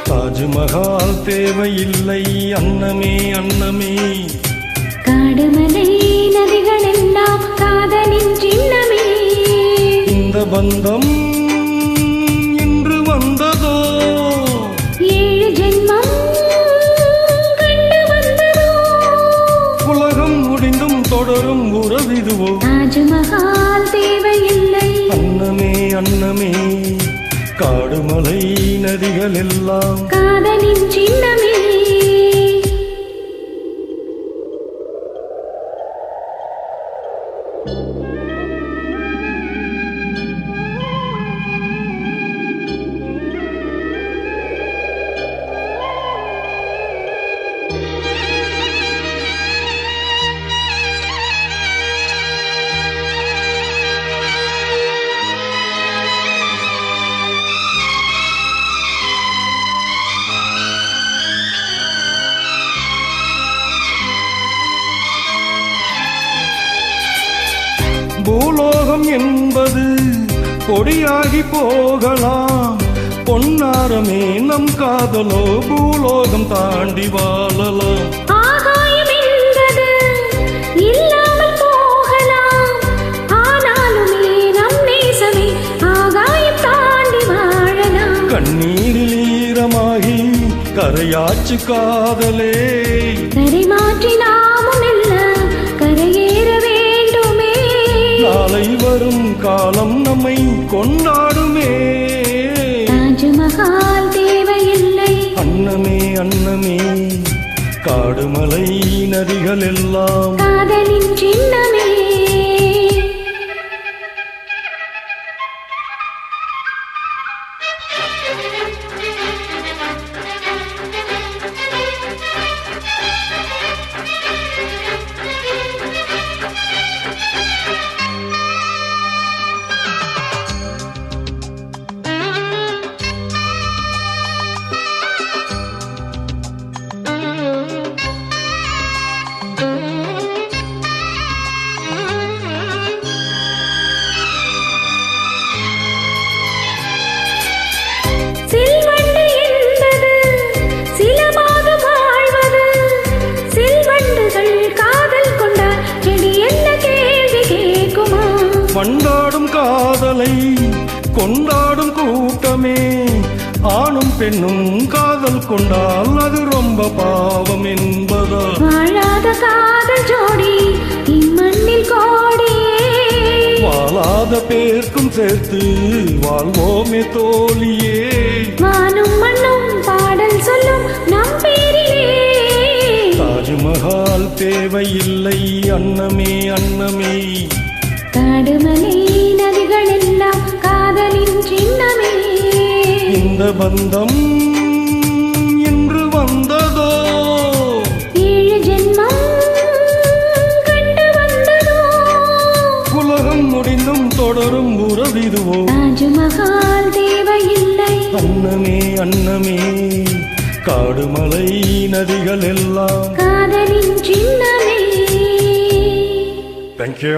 தாஜ்மஹால் தேவையில்லை அன்னமே அன்னமே, காடுமலை நதிகள் எல்லாம் காதலின் சின்னமே. இந்த பந்தம் இன்று வந்ததோ, 7 ஜென்மம் கண்டு வந்ததோ, உலகம் முடிந்தும் தொடரும் உறவிதுவோ. தாஜ்மஹால் தேவையில்லை அன்னமே அன்னமே, காடுமலை நதிகள் எல்லாம் காதலின் சின்னமே. பூலோகம் என்பது பொடியாகி போகலாம், பொன்னாரமே நம் காதலோ பூலோகம் தாண்டி வாழலாம். ஆகாயம் என்பது இல்லாமல் போகலாம், ஆனாலுமே நம் நேசமே ஆகாயம் தாண்டி வாழலாம். கண்ணீரில் ஈரமாகி கரையாச்சு காதலே, கரை மாற்றி நாமும் எல்லாம் கரையேற வேண்டுமே. நாளை வரும் காலம் நம்மை கொண்டாடுமே. தாஜ்மஹால் தேவையில்லை அன்னமே அன்னமே, காடுமலை நதிகள் எல்லாம் காதலின் சின்னமே. கொண்டாடும் காதலை கொண்டாடும் கூட்டமே, ஆணும் பெண்ணும் காதல் கொண்டால் அது ரொம்ப பாவம் என்பதா. வாழாத காதல் ஜோடி இம்மண்ணில் கோடியே, வாழாத பேர்க்கும் சேர்த்து வாழ்வோமே தோழியே. வானும் மண்ணும் பாடல் சொல்லும் நம் பேரிலே. தாஜ்மஹால் தேவையில்லை அன்னமே அன்னமே, காடுமலை நதிகள் எல்லாம் காதலின் சின்னமே. இந்த பந்தம் இன்று வந்ததோ, 7 ஜென்மம் கண்டு வந்ததோ, உலகம் முடிந்தும் தொடரும் உறவிதுவோ. தாஜ்மஹால் தேவையில்லை அன்னமே அன்னமே, காடுமலை நதிகள் எல்லாம் காதலின் சின்னமே. Thank you.